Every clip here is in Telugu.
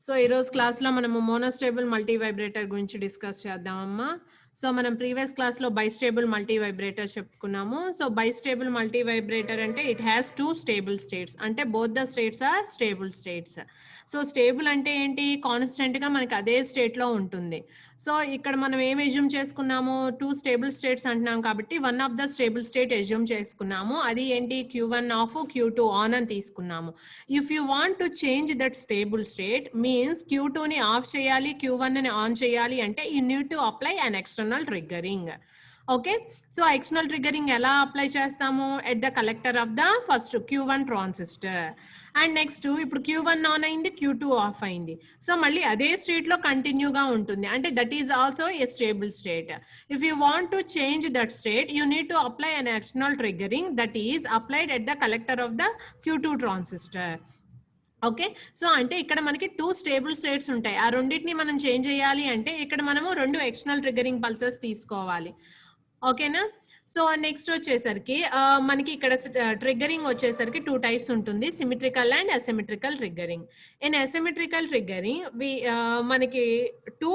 సో ఈరోజు క్లాస్లో మనము మోనోస్టేబుల్ మల్టీ వైబ్రేటర్ గురించి డిస్కస్ చేద్దామమ్మా. సో మనం ప్రీవియస్ క్లాస్లో బైస్టేబుల్ మల్టీ వైబ్రేటర్ చెప్పుకున్నాము. సో బైస్టేబుల్ మల్టీ వైబ్రేటర్ అంటే it has two stable states, అంటే both the states are stable states. So stable అంటే ఏంటి, కాన్స్టెంట్గా మనకి అదే స్టేట్లో ఉంటుంది. సో ఇక్కడ మనం ఏం ఎజ్యూమ్ చేసుకున్నాము, టూ స్టేబుల్ స్టేట్స్ అంటున్నాం కాబట్టి one of the stable state assume చేసుకున్నాము. అది ఏంటి, Q1 ఆఫ్ Q2 ఆన్ అని తీసుకున్నాము. If you want to change that stable state means Q2 ని ఆఫ్ చేయాలి, Q1 ని ఆన్ చేయాలి అంటే you need to apply an external triggering. Okay, so external triggering ఎలా అప్లై చేస్తాము, at the collector of the first Q1 transistor. And next ఇప్పుడు Q1 ఆన్ అయింది, Q2 ఆఫ్ అయింది. సో మళ్ళీ అదే స్టేట్ లో కంటిన్యూగా ఉంటుంది, అంటే that is also a stable state. If you want to change that state you need to apply an external triggering that is applied at the collector of the Q2 transistor. Okay, so అంటే ఇక్కడ మనకి టూ స్టేబుల్ స్టేట్స్ ఉంటాయి. ఆ రెండింటిని మనం చేంజ్ చేయాలి అంటే ఇక్కడ మనము రెండు ఎక్స్టర్నల్ ట్రిగ్గరింగ్ పల్సెస్ తీసుకోవాలి. ఓకేనా. సో నెక్స్ట్ వచ్చేసరికి మనకి ఇక్కడ ట్రిగ్గరింగ్ వచ్చేసరికి టూ టైప్స్ ఉంటుంది, symmetrical and asymmetrical triggering. In asymmetrical triggering మనకి టూ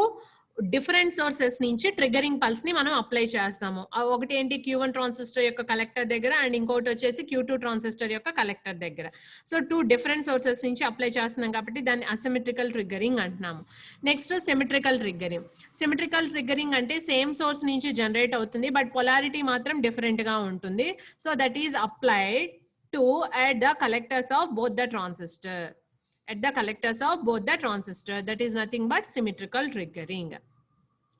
డిఫరెంట్ సోర్సెస్ నుంచి ట్రిగ్గరింగ్ పల్స్ ని మనం అప్లై చేస్తాము. ఒకటి ఏంటి, Q1 ట్రాన్సిస్టర్ యొక్క కలెక్టర్ దగ్గర, అండ్ ఇంకోటి వచ్చేసి Q2 ట్రాన్సిస్టర్ యొక్క కలెక్టర్ దగ్గర. సో టూ డిఫరెంట్ సోర్సెస్ నుంచి అప్లై చేస్తున్నాం కాబట్టి దాన్ని అసిమెట్రికల్ ట్రిగ్గరింగ్ అంటున్నాము. Next symmetrical triggering. Symmetrical triggering అంటే సేమ్ సోర్స్ నుంచి జనరేట్ అవుతుంది బట్ పొలారిటీ మాత్రం డిఫరెంట్ గా ఉంటుంది. So that is applied to at the collectors of both the transistor. At the collectors of both the transistor, that is nothing but symmetrical triggering.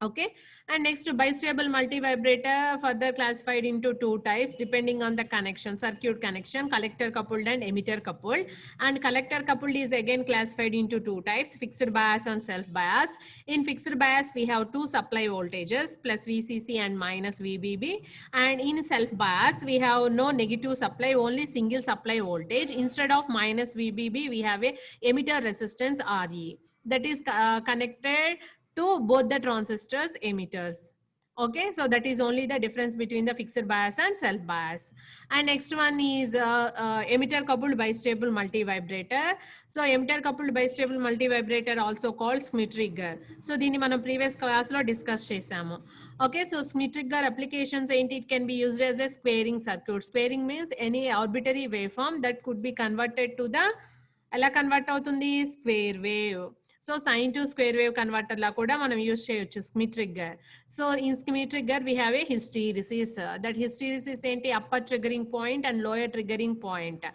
Okay, and next bistable multivibrator further classified into two types depending on the connection, circuit connection, collector coupled and emitter coupled. And collector coupled is again classified into two types, fixed bias and self bias. In fixed bias we have two supply voltages, plus VCC and minus VBB, and in self bias we have no negative supply, only single supply voltage. Instead of minus VBB we have a emitter resistance RE that is connected to both the transistors emitters. Okay, so that is only the difference between the fixed bias and self bias. And next one is emitter coupled bistable multivibrator. So emitter coupled bistable multivibrator also called Schmitt trigger. So దీన్ని మనం previous class లో discuss చేసాము. Okay, so Schmitt trigger applications ain't, it can be used as a squaring circuit. Squaring means any arbitrary waveform that could be converted to the, ఎలా కన్వర్ట్ అవుతుంది, square wave. So sine to square wave converter లా కూడా మనం యూజ్ చేయొచ్చు Schmitt trigger. సో ఇన్ Schmitt trigger we have a hysteresis. That hysteresis ఏంటి, upper triggering point and lower triggering point.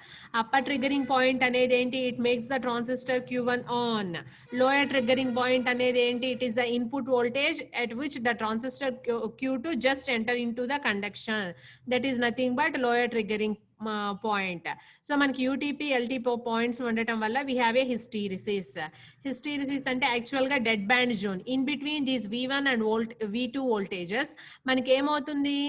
Upper triggering point అనేది ఏంటి, it makes the transistor Q1 on. Lower triggering point అనేది ఏంటి, it is the input voltage at which the transistor Q2 just enter into the conduction. That is nothing but lower triggering point. So మనకి యూటీపీ ఎల్టీపీ పాయింట్స్ ఉండటం వల్ల we have A hysteresis. Hysteresis అంటే యాక్చువల్ గా dead band zone in between these V1 and V2 voltages. మనకి ఏమవుతుంది,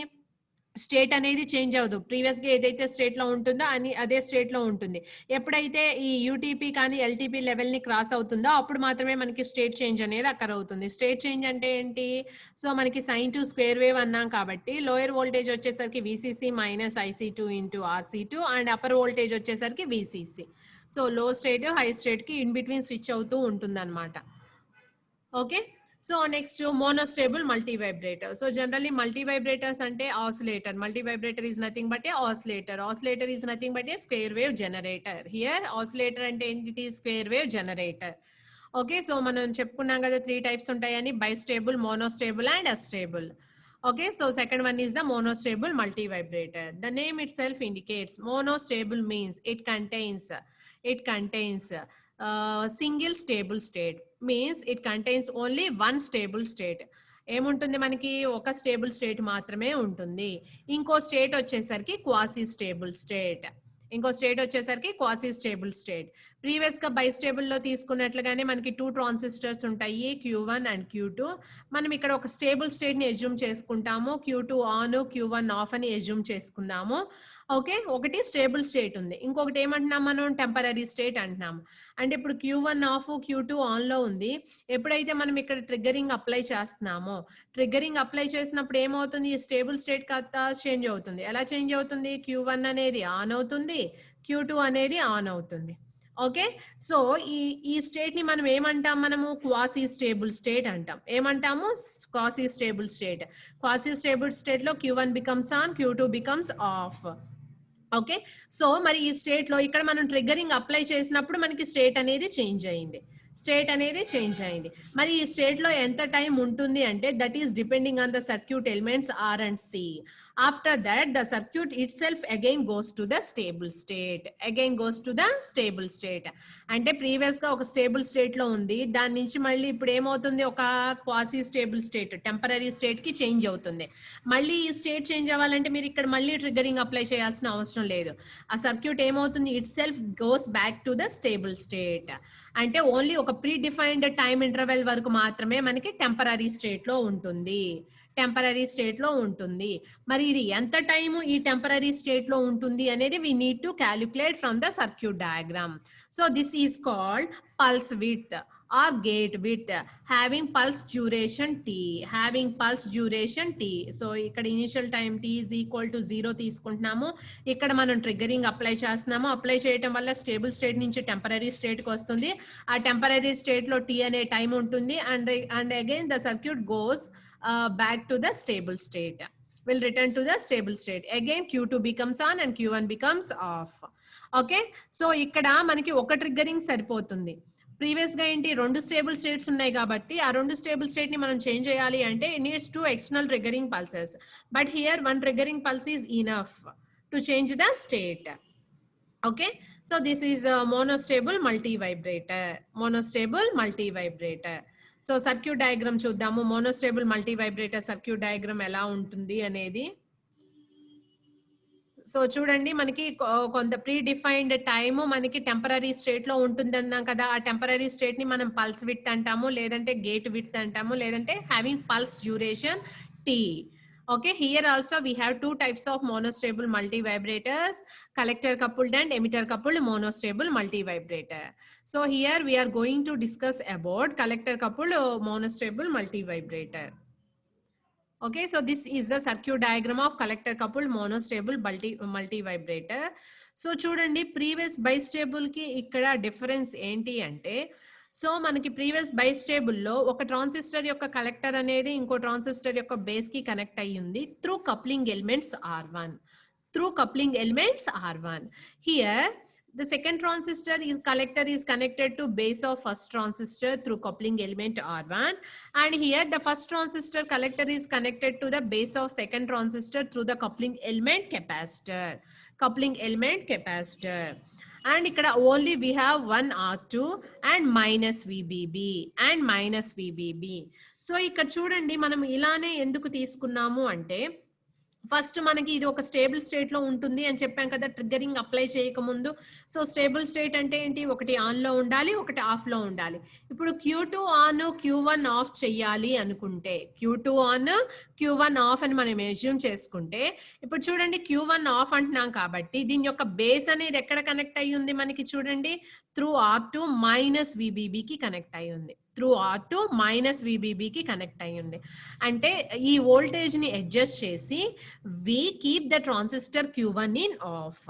స్టేట్ అనేది చేంజ్ అవ్వదు, ప్రీవియస్ గా ఏదైతే స్టేట్ లో ఉంటుందో అని అదే స్టేట్ లో ఉంటుంది. ఎప్పుడైతే ఈ యూటీపీ కానీ ఎల్టీపీ లెవెల్ ని క్రాస్ అవుతుందో అప్పుడు మాత్రమే మనకి స్టేట్ చేంజ్ అనేది అక్కడ అవుతుంది. స్టేట్ చేంజ్ అంటే ఏంటి, సో మనకి సైన్ టు స్క్వేర్ వేవ్ అన్నాం కాబట్టి లోయర్ వోల్టేజ్ వచ్చేసరికి VCC minus IC2 into RC2 and upper voltage వచ్చేసరికి VCC. So low state high state కి ఇన్ బిట్వీన్ స్విచ్ అవుతూ ఉంటుంది అనమాట. Okay, so next monostable multivibrator. So generally multivibrators అంటే oscillator. Multivibrator is nothing but a oscillator. Oscillator is nothing but a square wave generator. Here oscillator అంటే ఏంటి, square wave generator. Okay, so మనం చెప్పుకున్నాం కదా త్రీ టైప్స్ ఉంటాయని, bistable, మోనోస్టేబుల్ and అస్టేబుల్. Okay, so second one is the monostable multivibrator. The name itself indicates monostable means it contains single stable state, means it contains only one stable state. ఏముంటుంది, మనకి ఒక స్టేబుల్ స్టేట్ మాత్రమే ఉంటుంది. ఇంకో స్టేట్ వచ్చేసరికి quasi stable state. Quasi stable state. Previous గా బైస్టేబుల్ లో తీసుకున్నట్లుగానే మనకి టూ ట్రాన్సిస్టర్స్ ఉంటాయి, Q1 అండ్ Q2. మనం ఇక్కడ ఒక స్టేబుల్ స్టేట్ ని ఎజ్యూమ్ చేసుకుంటాము, Q2 ఆన్ Q1 ఆఫ్ అని ఎజ్యూమ్ చేసుకుందాము. ఓకే, ఒకటి స్టేబుల్ స్టేట్ ఉంది, ఇంకొకటి ఏమంటున్నాం మనం, టెంపరరీ స్టేట్ అంటున్నాము. అంటే ఇప్పుడు Q1 ఆఫ్ Q2 ఆన్ లో ఉంది. ఎప్పుడైతే మనం ఇక్కడ ట్రిగ్గరింగ్ అప్లై చేస్తున్నామో, ట్రిగ్గరింగ్ అప్లై చేసినప్పుడు ఏమవుతుంది, స్టేబుల్ స్టేట్ కాస్త చేంజ్ అవుతుంది. ఎలా చేంజ్ అవుతుంది, Q1 అనేది ఆన్ అవుతుంది, Q2 అనేది ఆన్ అవుతుంది. ఓకే. సో ఈ స్టేట్ ని మనం ఏమంటాం, మనము క్వాసీ స్టేబుల్ స్టేట్ అంటాం. ఏమంటాము, quasi stable state. Quasi stable state లో Q1 becomes on, Q2 becomes of. Okay. So మరి ఈ స్టేట్ లో ఇక్కడ మనం ట్రిగ్గరింగ్ అప్లై చేసినప్పుడు మనకి స్టేట్ అనేది చేంజ్ అయింది. స్టేట్ అనేది చేంజ్ అయింది. మరి ఈ స్టేట్ లో ఎంత టైం ఉంటుంది అంటే that is depending on the circuit elements R and C. After that the circuit itself again goes to the stable state. Again goes to the stable state. అంటే ప్రీవియస్ గా ఒక స్టేబుల్ స్టేట్ లో ఉంది, దాని నుంచి మళ్ళీ ఇప్పుడు ఏమవుతుంది, ఒక quasi stable state, temporary state కి చేంజ్ అవుతుంది. మళ్ళీ ఈ స్టేట్ చేంజ్ అవ్వాలంటే మీరు ఇక్కడ మళ్ళీ ట్రిగ్గరింగ్ అప్లై చేయాల్సిన అవసరం లేదు. ఆ సర్క్యూట్ ఏమవుతుంది, it self goes back to the stable state. అంటే ఓన్లీ ఒక ప్రీ డిఫైన్డ్ టైం ఇంటర్వెల్ వరకు మాత్రమే మనకి టెంపరరీ స్టేట్ లో ఉంటుంది. టెంపరరీ స్టేట్ లో ఉంటుంది. మరి ఇది ఎంత టైము ఈ టెంపరరీ స్టేట్ లో ఉంటుంది అనేది we need to calculate from the circuit diagram. So this is called pulse width or gate width having pulse duration t, having pulse duration t. So ఇక్కడ initial time t is equal to 0 తీసుకుంటున్నాము. ఇక్కడ మనం ట్రిగ్గరింగ్ అప్లై చేస్తున్నాము. అప్లై చేయడం వల్ల స్టేబుల్ స్టేట్ నుంచి టెంపరరీ స్టేట్ కి వస్తుంది. ఆ టెంపరరీ స్టేట్ లో t అనే టైం ఉంటుంది. And again the circuit goes back to the stable state, will return to the stable state. Again Q2 becomes on and Q1 becomes off. Okay. So ఇక్కడ మనకి ఒక ట్రిగ్గరింగ్ సరిపోతుంది. ప్రీవియస్ గా ఏంటి, రెండు స్టేబుల్ స్టేట్స్ ఉన్నాయి కాబట్టి ఆ రెండు స్టేబుల్ స్టేట్ ని మనం చేంజ్ చేయాలి అంటే it needs to external triggering pulses. But here one triggering pulse is enough to change the state. Okay. So this is monostable multivibrator. Monostable multivibrator. So circuit diagram చూద్దాము. Monostable multivibrator circuit diagram ఎలా ఉంటుంది అనేది. సో చూడండి, మనకి కొంత ప్రీ డిఫైన్డ్ టైము మనకి టెంపరరీ స్టేట్ లో ఉంటుంది అన్నాం కదా. ఆ టెంపరరీ స్టేట్ ని మనం పల్స్ విడ్త్ అంటాము, లేదంటే గేట్ విడ్త్ అంటాము, లేదంటే having pulse duration T. Okay, here also we have two types of monostable multivibrators, collector coupled and emitter coupled monostable multivibrator. So here we are going to discuss about collector coupled monostable multivibrator. Okay, so this is the circuit diagram of collector coupled monostable multivibrator. So చూడండి, ప్రీవియస్ బైస్టేబుల్ కి ఇక్కడ డిఫరెన్స్ ఏంటి అంటే, సో మనకి ప్రీవియస్ బైస్టేబుల్ లో ఒక ట్రాన్సిస్టర్ యొక్క కలెక్టర్ అనేది ఇంకో ట్రాన్సిస్టర్ యొక్క బేస్ కి కనెక్ట్ అయ్యింది through coupling elements R1. Through coupling elements R1. Here the second transistor is collector is connected to base of first transistor through coupling element R1, and here the first transistor collector is connected to the base of second transistor through the coupling element capacitor. Coupling element capacitor. And ikkada only we have one R2 and minus VBB and minus VBB. So ikkada chudandi manam ilane enduku teeskunnamu ante, first మనకి ఇది ఒక స్టేబుల్ స్టేట్ లో ఉంటుంది అని చెప్పాం కదా ట్రిగ్గరింగ్ అప్లై చేయక ముందు. సో స్టేబుల్ స్టేట్ అంటే ఏంటి, ఒకటి ఆన్ లో ఉండాలి, ఒకటి ఆఫ్ లో ఉండాలి. ఇప్పుడు Q2 ఆన్ Q1 ఆఫ్ చెయ్యాలి అనుకుంటే, Q2 ఆన్ Q1 ఆఫ్ అని మనం అజ్యూమ్ చేసుకుంటే, ఇప్పుడు చూడండి Q1 ఆఫ్ అంటున్నాం కాబట్టి దీని యొక్క బేస్ అనేది ఎక్కడ కనెక్ట్ అయ్యి ఉంది మనకి చూడండి, త్రూ R2 మైనస్ VBB కి కనెక్ట్ అయ్యి ఉంది. త్రూ R2 మైనస్ VBB కి కనెక్ట్ అయ్యి ఉంది. అంటే ఈ వోల్టేజ్ ని అడ్జస్ట్ చేసి we keep the transistor Q1 in off.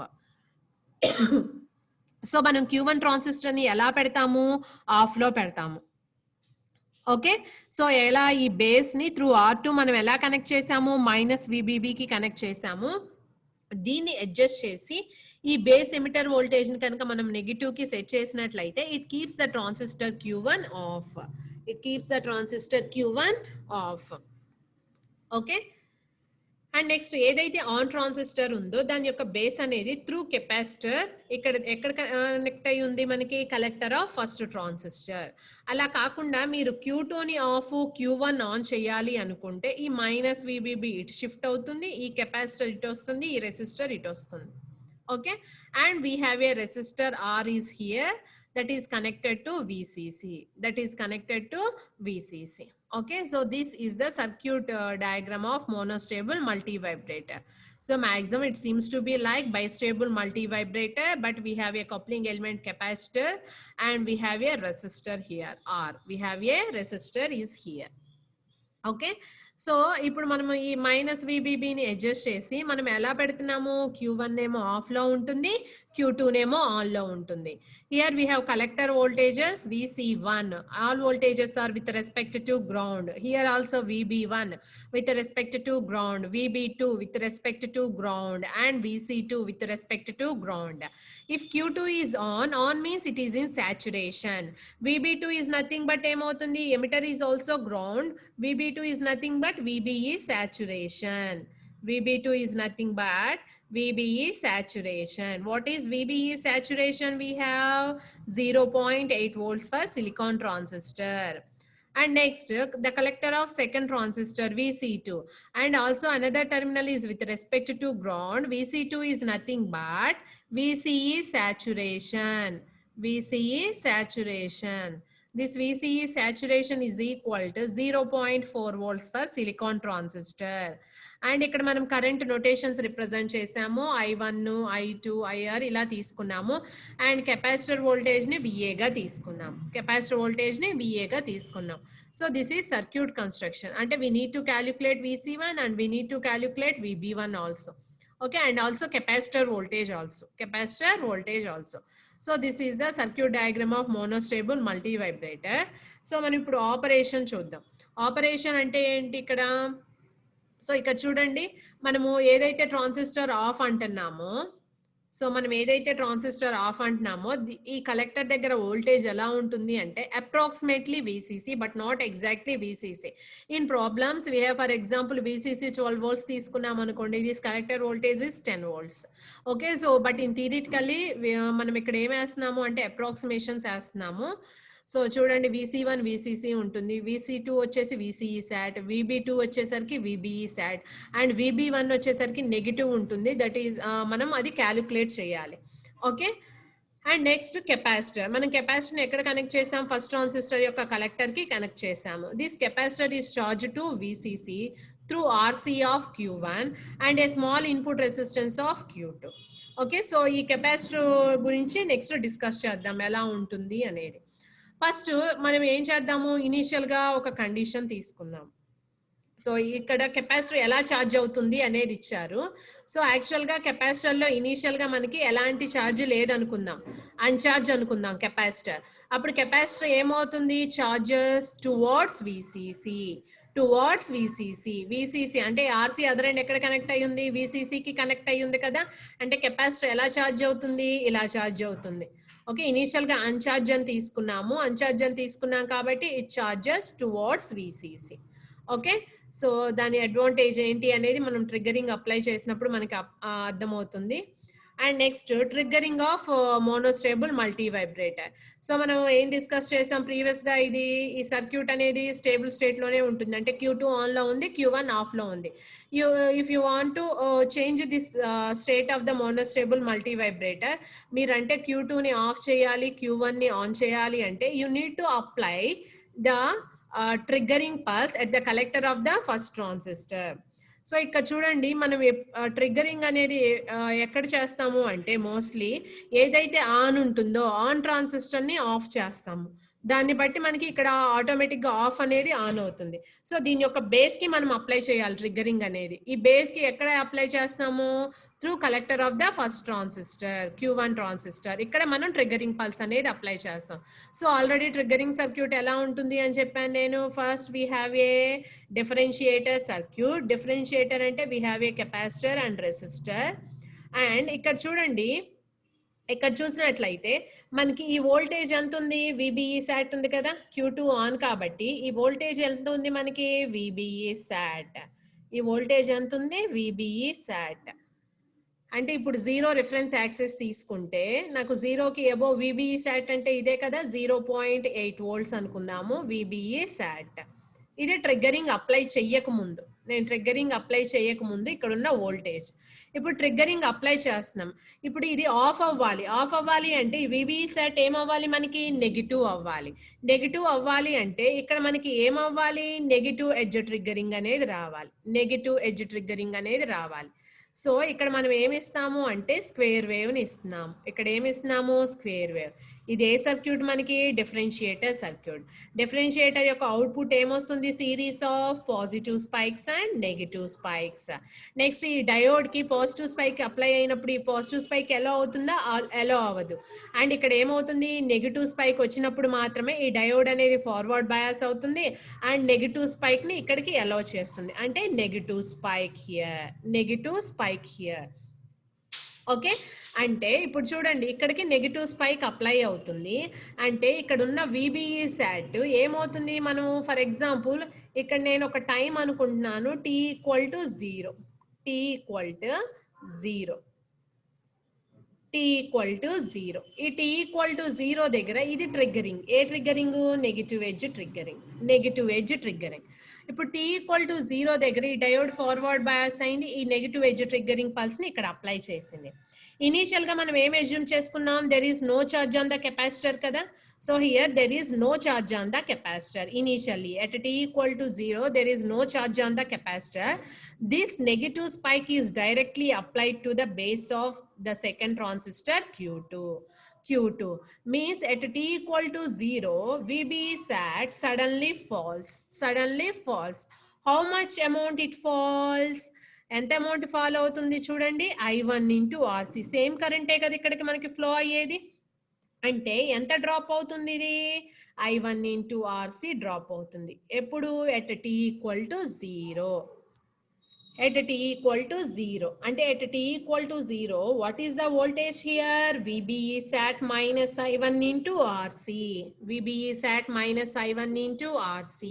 So మనం Q1 ట్రాన్సిస్టర్ ని ఎలా పెడతాము, ఆఫ్ లో పెడతాము. ఓకే. సో ఎలా ఈ బేస్ ని త్రూ R2 మనం ఎలా కనెక్ట్ చేసాము, మైనస్ VBB కి కనెక్ట్ చేసాము. దీన్ని అడ్జస్ట్ చేసి ఈ బేస్ ఎమిటర్ వోల్టేజ్ ని కనుక మనం నెగటివ్ కి సెట్ చేసినట్లయితే it keeps the transistor Q1 of. It keeps the transistor Q1 of. Okay. And next ఏదైతే ఆన్ ట్రాన్సిస్టర్ ఉందో దాని యొక్క బేస్ అనేది త్రూ కెపాసిటర్ ఇక్కడ ఎక్కడ కనెక్ట్ అయి ఉంది మనకి, కలెక్టర్ ఆఫ్ ఫస్ట్ ట్రాన్సిస్టర్. అలా కాకుండా మీరు Q2 ని ఆఫ్ Q1 ఆన్ చేయాలి అనుకుంటే ఈ మైనస్ VBB ఇటు షిఫ్ట్ అవుతుంది, ఈ కెపాసిటర్ ఇటు వస్తుంది, ఈ రెసిస్టర్ ఇటు వస్తుంది. Okay. And we have A resistor R is here that is connected to VCC. That is connected to VCC. Okay, so this is the circuit diagram of monostable multivibrator. So maximum it seems to be like bistable multivibrator, but we have a coupling element capacitor and we have a resistor here R. We have a resistor is here. Okay. So ఇప్పుడు మనము ఈ మైనస్ VBB ని అడ్జస్ట్ చేసి మనం ఎలా పెడుతున్నాము, Q1 ఏమో ఆఫ్ లో ఉంటుంది, Q2 నేమో ఆన్ లో ఉంటుంది. Here we have collector voltages VC1. All voltages are with respect to ground. Here also VB1 with respect to ground, VB2 with respect to ground, and VC2 with respect to ground. If Q2 is on means it is in saturation. VB2 is nothing but ఏమవుతుంది, emitter is also ground. VB2 is nothing but VBE saturation. VB2 is nothing but VBE saturation. What is VBE saturation? We have 0.8 volts for silicon transistor. And next, the collector of second transistor VC2. And also another terminal is with respect to ground. VC2 is nothing but VCE saturation. VCE saturation. This VCE saturation is equal to 0.4 volts for silicon transistor. And ఇక్కడ మనం కరెంట్ నోటేషన్స్ రిప్రజెంట్ చేసాము, I1, I2, IR ఇలా తీసుకున్నాము. అండ్ కెపాసిటర్ వోల్టేజ్ని VAగా తీసుకున్నాము. కెపాసిటర్ వోల్టేజ్ని VAగా తీసుకున్నాం. So this is circuit construction. అంటే we need to calculate VC1 and we need to calculate VB1 also. Okay, and also capacitor voltage also. Capacitor voltage also. So this is the circuit diagram of monostable multivibrator. So మనం ఇప్పుడు ఆపరేషన్ చూద్దాం. ఆపరేషన్ అంటే ఏంటి ఇక్కడ? సో ఇక్కడ చూడండి, మనము ఏదైతే ట్రాన్సిస్టర్ ఆఫ్ అంటున్నామో, ఈ కలెక్టర్ దగ్గర వోల్టేజ్ ఎలా ఉంటుంది అంటే approximately VCC but not exactly VCC. In problems we have for example VCC 12 volts తీసుకున్నాం అనుకోండి, this collector voltage is 10 volts. Okay, so but in theoretically మనం ఇక్కడ ఏం వేస్తున్నాము అంటే అప్రాక్సిమేషన్స్ వేస్తున్నాము. సో చూడండి, VC1 VCC ఉంటుంది, VC2 వచ్చేసి VCE SAT, VB2 వచ్చేసరికి VBE SAT, అండ్ VB1 వచ్చేసరికి నెగిటివ్ ఉంటుంది. దట్ ఈస్ మనం అది క్యాలిక్యులేట్ చేయాలి. Okay, and next capacitor. మనం కెపాసిటర్ని ఎక్కడ కనెక్ట్ చేసాం? ఫస్ట్ ట్రాన్సిస్టర్ యొక్క కలెక్టర్కి కనెక్ట్ చేసాము. This capacitor is charge to VCC through RC of Q1 and a small input resistance of Q2. Okay, so ఈ కెపాసిటర్ గురించి నెక్స్ట్ డిస్కస్ చేద్దాం ఎలా ఉంటుంది అనేది. ఫస్ట్ మనం ఏం చేద్దాము, ఇనీషియల్గా ఒక కండిషన్ తీసుకుందాం. సో ఇక్కడ కెపాసిటర్ ఎలా ఛార్జ్ అవుతుంది అనేది ఇచ్చారు. సో యాక్చువల్గా కెపాసిటర్లో ఇనీషియల్గా మనకి ఎలాంటి ఛార్జ్ లేదనుకుందాం, అన్ఛార్జ్ అనుకుందాం కెపాసిటర్. అప్పుడు కెపాసిటర్ ఏమవుతుంది? ఛార్జెస్ టువర్డ్స్ VCC అంటే RC అదర్ ఎండ్ ఎక్కడ కనెక్ట్ అయ్యింది? VCCకి కనెక్ట్ అయ్యింది కదా. అంటే కెపాసిటర్ ఎలా ఛార్జ్ అవుతుంది? ఇలా ఛార్జ్ అవుతుంది. ఓకే, ఇనీషియల్గా అన్ఛార్జ్ అని తీసుకున్నాం కాబట్టి it charges towards VCC. Okay, so దాని అడ్వాంటేజ్ ఏంటి అనేది మనం ట్రిగ్గరింగ్ అప్లై చేసినప్పుడు మనకి అర్థమవుతుంది. And next triggering of monostable multivibrator. So మనం ఏం డిస్కస్ చేసాం ప్రీవియస్గా, ఈ సర్క్యూట్ అనేది స్టేబుల్ స్టేట్లోనే ఉంటుంది. అంటే Q2 ఆన్లో ఉంది, Q1 ఆఫ్లో ఉంది. If you want to change this state of the మోనోస్టేబుల్ multi vibrator, మీరంటే Q2ని ఆఫ్ చేయాలి, Q1ని ఆన్ చేయాలి అంటే you need to apply the triggering pulse at the collector of the first transistor. So ఇక్కడ చూడండి, మనం ట్రిగ్గరింగ్ అనేది ఎక్కడ చేస్తాము అంటే మోస్ట్లీ ఏదైతే ఆన్ ఉంటుందో ఆన్ ట్రాన్సిస్టర్ని ఆఫ్ చేస్తాము. దాన్ని బట్టి మనకి ఇక్కడ ఆటోమేటిక్గా ఆఫ్ అనేది ఆన్ అవుతుంది. సో దీని యొక్క బేస్కి మనం అప్లై చేయాలి ట్రిగ్గరింగ్ అనేది. ఈ బేస్కి ఎక్కడ అప్లై చేస్తాము? Through collector of the first transistor, Q1 transistor. ఇక్కడ మనం ట్రిగ్గరింగ్ పల్స్ అనేది అప్లై చేస్తాం. సో ఆల్రెడీ ట్రిగ్గరింగ్ సర్క్యూట్ ఎలా ఉంటుంది అని చెప్పాను నేను. First we have a differentiator circuit. Differentiator అంటే we have a capacitor and resistor. And ఇక్కడ చూడండి, ఇక్కడ చూసినట్లయితే మనకి ఈ వోల్టేజ్ ఎంత ఉంది? VBE SAT ఉంది కదా, Q2 ఆన్ కాబట్టి ఈ వోల్టేజ్ ఎంత ఉంది మనకి? VBE SAT. ఈ వోల్టేజ్ ఎంత ఉంది? VBE SAT. అంటే ఇప్పుడు 0 రిఫరెన్స్ యాక్సెస్ తీసుకుంటే నాకు 0కి అబోవ్ VBE SAT అంటే ఇదే కదా, 0.8 volts అనుకుందాము VBE SAT. ఇది ట్రిగ్గరింగ్ అప్లై చెయ్యకముందు, ఇక్కడ ఉన్న వోల్టేజ్. ఇప్పుడు ట్రిగ్గరింగ్ అప్లై చేస్తున్నాం. ఇప్పుడు ఇది ఆఫ్ అవ్వాలి అంటే ఈ VBE SAT ఏమవ్వాలి మనకి? నెగిటివ్ అవ్వాలి అంటే ఇక్కడ మనకి ఏమవ్వాలి? నెగిటివ్ ఎడ్జ్ ట్రిగ్గరింగ్ అనేది రావాలి. సో ఇక్కడ మనం ఏమి ఇస్తాము అంటే స్క్వేర్ వేవ్ని ఇస్తున్నాము. ఇక్కడ ఏమి ఇస్తున్నాము? Square wave. ఇది ఏ సర్క్యూట్ మనకి డిఫరెన్షియేటర్ సర్క్యూట్. డిఫరెన్షియేటర్ యొక్క అవుట్పుట్ ఏమొస్తుంది? Series of positive spikes and negative spikes. Next ఈ డయోడ్ కి పాజిటివ్ స్పైక్ అప్లై అయినప్పుడు ఈ పాజిటివ్ స్పైక్ ఎలా అవుతుందా? ఎలా అవ్వదు. అండ్ ఇక్కడ ఏమవుతుంది? నెగటివ్ స్పైక్ వచ్చినప్పుడు మాత్రమే ఈ డయోడ్ అనేది ఫార్వర్డ్ బయాస్ అవుతుంది అండ్ నెగటివ్ స్పైక్ ని ఇక్కడికి అలౌ చేస్తుంది. అంటే negative spike here, negative spike here. Okay, అంటే ఇప్పుడు చూడండి ఇక్కడికి నెగటివ్ స్పైక్ అప్లై అవుతుంది. అంటే ఇక్కడ ఉన్న విబిఈ సాట్ ఏమవుతుంది? మనం ఫర్ ఎగ్జాంపుల్ ఇక్కడ నేను ఒక టైం అనుకుంటున్నాను t equal to 0, t equal to 0, t equal to 0. ఈ t ఈక్వల్ టు 0 దగ్గర ఇది ట్రిగ్గరింగ్. ఏ triggering? Negative edge triggering, negative edge triggering. ఇప్పుడు t ఈక్వల్ టు 0 దగ్గర ఈ డయోడ్ ఫార్వర్డ్ బయాస్ అయింది, ఈ నెగటివ్ ఎడ్జ్ ట్రిగ్గరింగ్ పల్స్ ని ఇక్కడ అప్లై చేసింది. ఇనీషియల్ గా మనం ఏం అజ్యూమ్ చేసుకున్నాం? There is no charge on the capacitor కదా. So here there is no charge on the capacitor initially. At t equal to 0 there is no charge on the capacitor. This negative spike is directly applied to the base of the second transistor Q2. Q2 means at t equal to 0, VBE sat suddenly falls. Suddenly falls. How much amount it falls? ఎంత అమౌంట్ ఫాలో అవుతుంది చూడండి, I1 ఇంటూ ఆర్సీ. సేమ్ కరెంటే కదా ఇక్కడికి మనకి ఫ్లో అయ్యేది. అంటే ఎంత డ్రాప్ అవుతుంది? ఇది I1 ఇంటూ ఆర్సీ డ్రాప్ అవుతుంది. ఎప్పుడు? At t equal to 0. At t equal to 0. And at t equal to 0, what is the voltage here? VBE sat minus I1 into RC. VBE sat minus I1 into RC.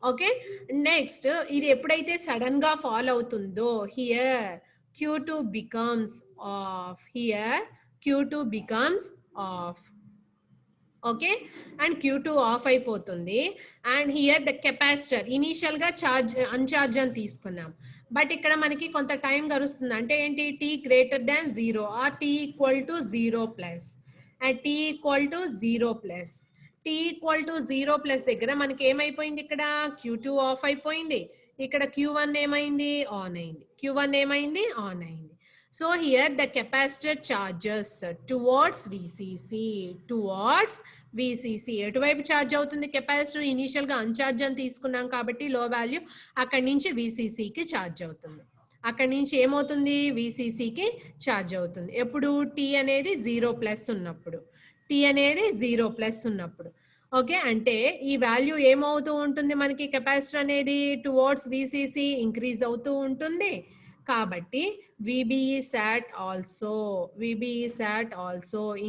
Okay, next ఇది ఎప్పుడైతే సడన్ గా ఫాల్ అవుతుందో here Q2 becomes off. Here Q2 becomes off. Okay, and Q2 off అయిపోతుంది. And here the capacitor initial గా చార్జ్ అన్చార్జ్ అని తీసుకున్నాం, బట్ ఇక్కడ మనకి కొంత టైం గడుస్తుంది. అంటే ఏంటి? t greater than 0 or t equal to 0 plus and t equal to 0 plus. t equal to 0 plus దగ్గర మనకి ఏమైపోయింది? ఇక్కడ Q2 ఆఫ్ అయిపోయింది, ఇక్కడ Q1 ఏమైంది? ఆన్ అయింది. Q1 ఏమైంది? ఆన్ అయింది. So here the capacitor charges towards VCC, towards VCC. ఎటువైపు ఛార్జ్ అవుతుంది కెపాసిటర్? ఇనీషియల్ గా అన్ఛార్జ్ అని తీసుకున్నాం కాబట్టి లో వాల్యూ, అక్కడి నుంచి VCC కి ఛార్జ్ అవుతుంది. అక్కడి నుంచి ఏమవుతుంది? VCC కి ఛార్జ్ అవుతుంది. ఎప్పుడు? T అనేది 0 ప్లస్ ఉన్నప్పుడు, T అనేది 0 ప్లస్ ఉన్నప్పుడు. ఓకే, అంటే ఈ వాల్యూ ఏమవుతూ ఉంటుంది మనకి? కెపాసిటర్ అనేది టువర్డ్స్ VCC ఇంక్రీజ్ అవుతూ ఉంటుంది. కాబట్టి VBE sat also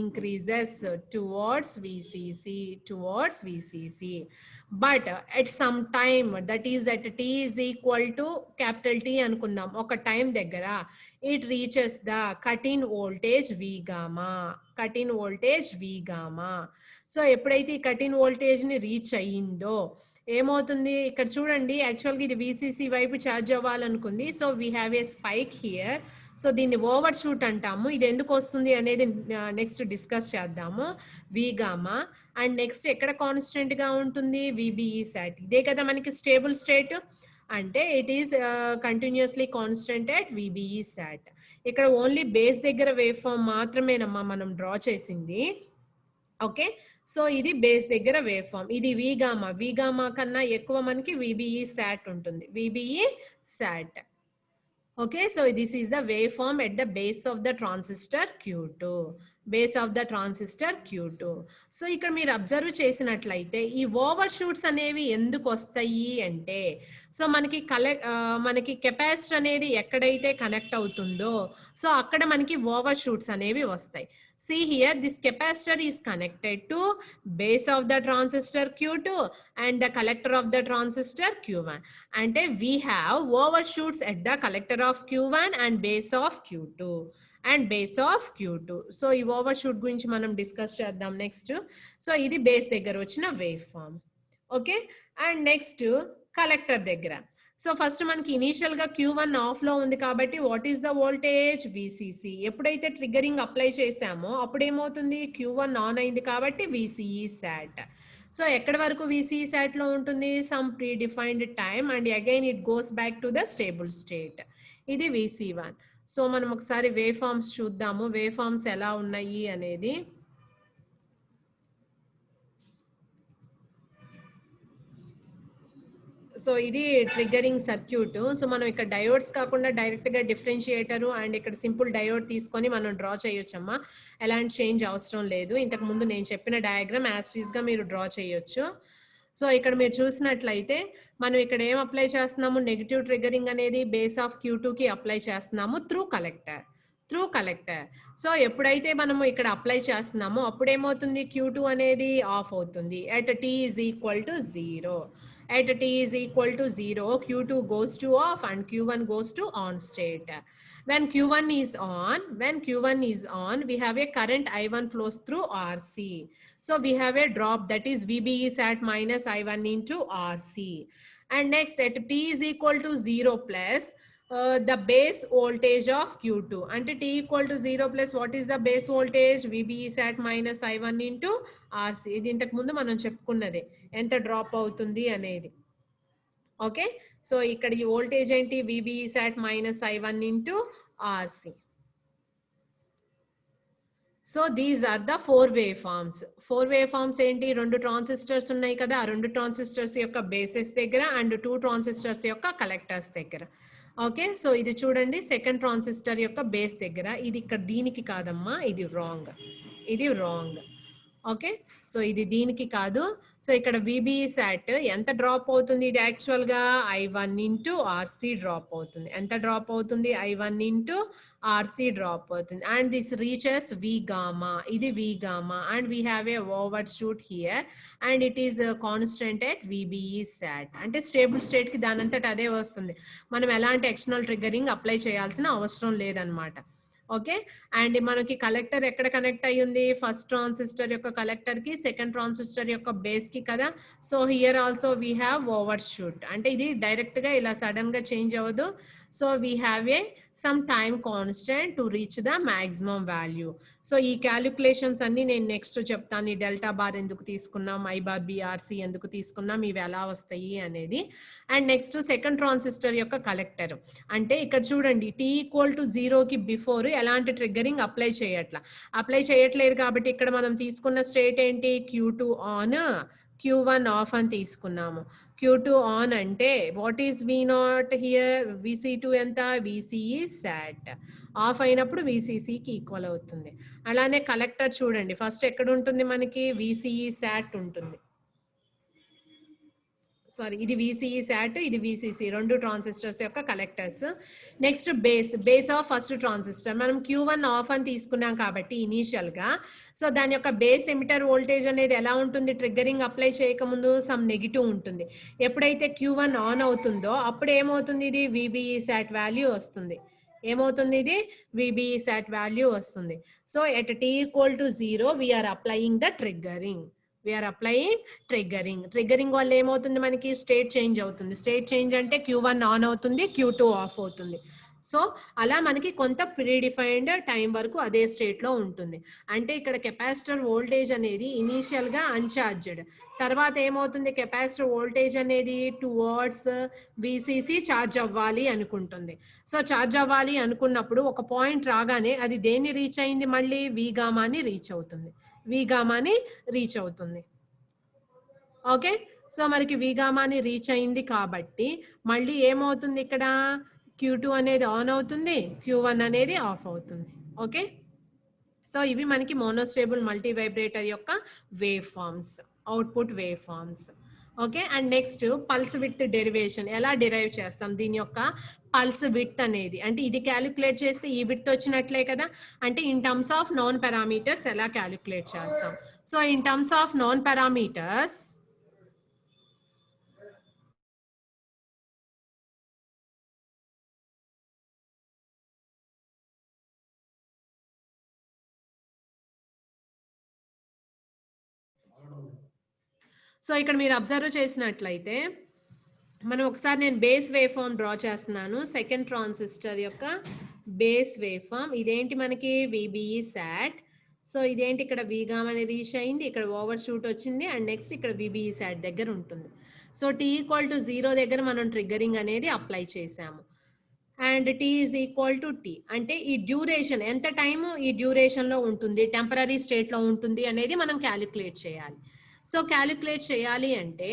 increases towards VCC. But at some time, that is at t is equal to capital T అనుకున్నాం, ఒక టైం దగ్గర it reaches the cut-in voltage V gamma. So ఎప్పుడైతే ఈ కట్-ఇన్ వోల్టేజ్ ని రీచ్ అయ్యిందో ఏమవుతుంది? ఇక్కడ చూడండి, యాక్చువల్గా ఇది VCC వైపు ఛార్జ్ అవ్వాలనుకుంది. So we have a spike here. So దీన్ని ఓవర్ షూట్ అంటాము. ఇది ఎందుకు వస్తుంది అనేది నెక్స్ట్ డిస్కస్ చేద్దాము. V గామా అండ్ నెక్స్ట్ ఎక్కడ కాన్స్టెంట్ గా ఉంటుంది? VBE sat. ఇదే కదా మనకి స్టేబుల్ స్టేట్. అంటే it is continuously constant at VBE sat. ఇక్కడ ఓన్లీ బేస్ దగ్గర వేవ్ ఫామ్ మాత్రమేనమ్మా మనం డ్రా చేసింది. ఓకే, సో ఇది బేస్ దగ్గర వేవ్ ఫామ్. ఇది V గామా కన్నా ఎక్కువ మనకి VBE sat ఉంటుంది. VBE sat. Okay, so this is the waveform at the base of the transistor Q2. Base of the transistor Q2. So ఇక్కడ మీరు అబ్జర్వ్ చేసినట్లయితే ఈ ఓవర్ షూట్స్ అనేవి ఎందుకు వస్తాయి అంటే, సో మనకి కెపాసిటర్ అనేది ఎక్కడైతే కనెక్ట్ అవుతుందో సో అక్కడ మనకి ఓవర్ షూట్స్ అనేవి వస్తాయి. See here, this capacitor is connected to base of the transistor Q2 and the collector of the transistor Q1. And we have overshoots at the collector of Q1 and base of Q2. So ఈ ఓవర్షూట్ గురించి మనం డిస్కస్ చేద్దాం నెక్స్ట్. సో ఇది బేస్ దగ్గర వచ్చిన wave form. Okay, and next collector దగ్గర. సో ఫస్ట్ మనకి ఇనీషియల్ గా Q1 ఆఫ్ లో ఉంది కాబట్టి what is the voltage? VCC. ఎప్పుడైతే ట్రిగ్గరింగ్ అప్లై చేసామో అప్పుడు ఏమవుతుంది? Q1 ఆన్ అయింది కాబట్టి VCE sat. సో ఎక్కడి వరకు VCE sat లో ఉంటుంది? Some pre defined time and again it goes back to the stable state. ఇది VC1. సో మనం ఒకసారి వేవ్ ఫార్మ్స్ చూద్దాము, వేవ్ ఫార్మ్స్ ఎలా ఉన్నాయి అనేది. సో ఇది ట్రిగ్గరింగ్ సర్క్యూట్. సో మనం ఇక్కడ డయోడ్స్ కాకుండా డైరెక్ట్గా డిఫరెన్షియేటర్ అండ్ ఇక్కడ సింపుల్ డయోడ్ తీసుకొని మనం డ్రా చేయొచ్చమ్మా. ఎలాంటి చేంజ్ అవసరం లేదు. ఇంతకు ముందు నేను చెప్పిన డయాగ్రామ్ యాస్టీస్గా మీరు డ్రా చేయొచ్చు. సో ఇక్కడ మీరు చూసినట్లయితే మనం ఇక్కడ ఏం అప్లై చేస్తున్నాము, నెగిటివ్ ట్రిగ్గరింగ్ అనేది బేస్ ఆఫ్ Q2కి అప్లై చేస్తున్నాము త్రూ కలెక్టర్. సో ఎప్పుడైతే మనము ఇక్కడ అప్లై చేస్తున్నామో అప్పుడు ఏమవుతుంది, Q2 అనేది ఆఫ్ అవుతుంది. at t is equal to 0. At t is equal to 0, Q2 goes to off and Q1 goes to on state. When Q1 is on, we have a current I1 flows through RC. So we have a drop, that is VB is at minus I1 into RC. And next, at t is equal to 0 plus the base voltage of Q2. Ante t equal to 0 plus what is the base voltage? VB is at minus I1 into RC. ఇది ఇంతకు ముందు మనం చెప్పుకున్నదే ఎంత డ్రాప్ అవుతుంది అనేది. ఓకే, సో ఇక్కడ ఈ వోల్టేజ్ ఏంటి, VB is at minus I1 into RC. So these are the 4 waveforms. 4 waveforms ఏంటి, 2 ట్రాన్సిస్టర్స్ ఉన్నాయి కదా, ఆ 2 ట్రాన్సిస్టర్స్ యొక్క బేసెస్ దగ్గర అండ్ 2 ట్రాన్సిస్టర్స్ యొక్క కలెక్టర్స్ దగ్గర. ఓకే, సో ఇది చూడండి, సెకండ్ ట్రాన్సిస్టర్ యొక్క బేస్ దగ్గర, ఇది ఇక్కడ దీనికి కాదమ్మా, ఇది రాంగ్. ఓకే, సో ఇది దీనికి కాదు. సో ఇక్కడ VBE SAT ఎంత డ్రాప్ అవుతుంది, ఇది యాక్చువల్గా I1 ఇంటూ RC డ్రాప్ అవుతుంది. ఎంత డ్రాప్ అవుతుంది, I1 ఇంటూ RC డ్రాప్ అవుతుంది. And this reaches V gamma, ఇది V gamma, and we have A overshoot here and it is constant at VBE SAT. అంటే స్టేబుల్ స్టేట్కి దానంతట అదే వస్తుంది, మనం ఎలాంటి ఎక్స్టర్నల్ ట్రిగ్గరింగ్ అప్లై చేయాల్సిన అవసరం లేదనమాట. ఓకే, అండ్ మనకి కలెక్టర్ ఎక్కడ కనెక్ట్ అయ్యి ఉంది, ఫస్ట్ ట్రాన్సిస్టర్ యొక్క కలెక్టర్ కి, సెకండ్ ట్రాన్సిస్టర్ యొక్క బేస్ కి కదా. So here also we have over shoot, అంటే ఇది డైరెక్ట్ గా ఇలా సడన్ గా చేంజ్ అవ్వదు. So we have A some time constant to reach the maximum value. So ఈ క్యాలిక్యులేషన్స్ అన్ని నేను నెక్స్ట్ చెప్తాను, ఈ డెల్టా బార్ ఎందుకు తీసుకున్నాం, I బార్ BRC ఎందుకు తీసుకున్నాం, ఇవి ఎలా వస్తాయి అనేది. అండ్ నెక్స్ట్ సెకండ్ ట్రాన్సిస్టర్ యొక్క కలెక్టర్, అంటే ఇక్కడ చూడండి T ఈక్వల్ టు 0కి బిఫోర్ ఎలాంటి ట్రిగ్గరింగ్ అప్లై చేయట్లేదు కాబట్టి ఇక్కడ మనం తీసుకున్న స్టేట్ ఏంటి, Q2 ఆన్ Q1 ఆఫ్ అని తీసుకున్నాము. Q2 ఆన్ అంటే what is V0 here, VC2 ఎంత, VCE SAT. ఆఫ్ అయినప్పుడు VCCకి ఈక్వల్ అవుతుంది. అలానే కలెక్టర్ చూడండి, ఫస్ట్ ఎక్కడ ఉంటుంది మనకి, VCE SAT ఉంటుంది. సారీ, ఇది VCE SAT, ఇది VCC, 2 ట్రాన్సిస్టర్స్ యొక్క collectors. Next base of first transistor, మనం Q1 ఆఫ్ అని తీసుకున్నాం కాబట్టి ఇనీషియల్ గా, సో దాని యొక్క బేస్ ఎమిటర్ వోల్టేజ్ అనేది ఎలా ఉంటుంది, ట్రిగ్గరింగ్ అప్లై చేయకముందు సమ్ నెగిటివ్ ఉంటుంది. ఎప్పుడైతే Q1 ఆన్ అవుతుందో అప్పుడు ఏమవుతుంది, ఇది VBE SAT వాల్యూ వస్తుంది. ఏమవుతుంది, ఇది VBE SAT వాల్యూ వస్తుంది. So at T equal to 0 we're applying the triggering. Triggering వల్ల ఏమవుతుంది, మనకి స్టేట్ చేంజ్ అవుతుంది. స్టేట్ చేంజ్ అంటే Q1 ఆన్ అవుతుంది, Q2 ఆఫ్ అవుతుంది. సో అలా మనకి కొంత ప్రీడిఫైన్డ్ టైం వరకు అదే స్టేట్ లో ఉంటుంది. అంటే ఇక్కడ కెపాసిటర్ వోల్టేజ్ అనేది ఇనీషియల్ గా అన్ఛార్జ్డ్, తర్వాత ఏమవుతుంది, కెపాసిటర్ వోల్టేజ్ అనేది టువర్డ్స్ VCC ఛార్జ్ అవ్వాలి అనుకుంటుంది. సో ఛార్జ్ అవ్వాలి అనుకున్నప్పుడు ఒక పాయింట్ రాగానే అది దేన్ని రీచ్ అయింది, మళ్ళీ V గామాని రీచ్ అవుతుంది. ఓకే, సో మనకి V గామాని రీచ్ అయింది కాబట్టి మళ్ళీ ఏమవుతుంది, ఇక్కడ Q2 అనేది ఆన్ అవుతుంది, Q1 అనేది ఆఫ్ అవుతుంది. ఓకే, సో ఇవి మనకి మోనోస్టేబుల్ మల్టీ వైబ్రేటర్ యొక్క wave forms, output wave forms. Okay, and next pulse width derivation ఎలా డిరైవ్ చేస్తాం, దీని యొక్క పల్స్ విడ్త్ అనేది, అంటే ఇది క్యాలిక్యులేట్ చేస్తే ఈ విడ్త్ వచ్చినట్లే కదా. అంటే in terms of non parameters ఎలా క్యాలిక్యులేట్ చేస్తాం. So in terms of non parameters, so ఇక్కడ మీరు అబ్జర్వ్ చేసినట్లయితే మనం ఒకసారి నేను బేస్ వేవ్ ఫామ్ డ్రా చేస్తున్నాను. సెకండ్ ట్రాన్సిస్టర్ యొక్క బేస్ వేవ్ ఫామ్ ఇదేంటి మనకి, VBE SAT. సో ఇదేంటి, ఇక్కడ V గామాని రీచ్ అయింది, ఇక్కడ ఓవర్ షూట్ వచ్చింది, అండ్ నెక్స్ట్ ఇక్కడ VBE SAT దగ్గర ఉంటుంది. సో T ఈక్వల్ టు 0 దగ్గర మనం ట్రిగ్గరింగ్ అనేది అప్లై చేసాము. And T is equal to T అంటే ఈ డ్యూరేషన్ ఎంత టైము ఈ డ్యూరేషన్ లో ఉంటుంది, టెంపరీ స్టేట్ లో ఉంటుంది అనేది మనం క్యాలిక్యులేట్ చేయాలి. సో క్యాలిక్యులేట్ చేయాలి అంటే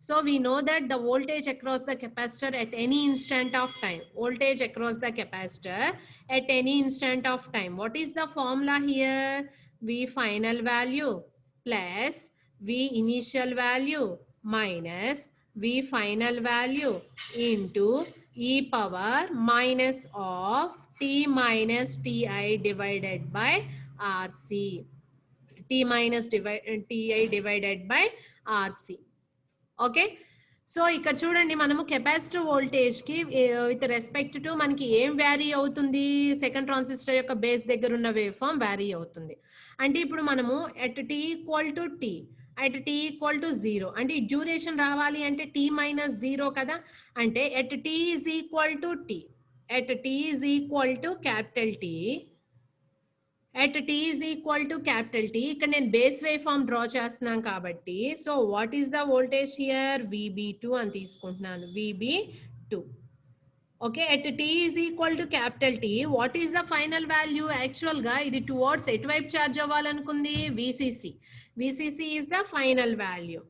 So we know that the voltage across the capacitor at any instant of time, voltage across the capacitor at any instant of time. What is the formula here? V final value plus V initial value minus V final value into e power minus of t minus ti divided by RC. T minus ti divided by RC. Okay. So ఇక్కడ చూడండి మనము కెపాసిటర్ వోల్టేజ్ కి విత్ రెస్పెక్ట్ టు మనకి ఏం వ్యారీ అవుతుంది, సెకండ్ ట్రాన్సిస్టర్ యొక్క బేస్ దగ్గర ఉన్న వేవ్ ఫామ్ వ్యారీ అవుతుంది. అంటే ఇప్పుడు మనము at T equal to T, at T equal to 0 అంటే ఈ డ్యూరేషన్ రావాలి అంటే టీ మైనస్ 0 కదా. అంటే at T is equal to T, at T is equal to capital T, at t is equal to capital T. ఇక్కడ నేను బేస్ వేవ్ ఫామ్ డ్రా చేస్తున్నాను కాబట్టి so what is the voltage here VB2 అని తీసుకుంటున్నాను, VB2. Okay, at t is equal to capital T, what is the final value? Actual గా ఇది టువర్డ్స్ ఎటువైపు charge అవ్వాలనుకుంది, VCC. VCC is the final value.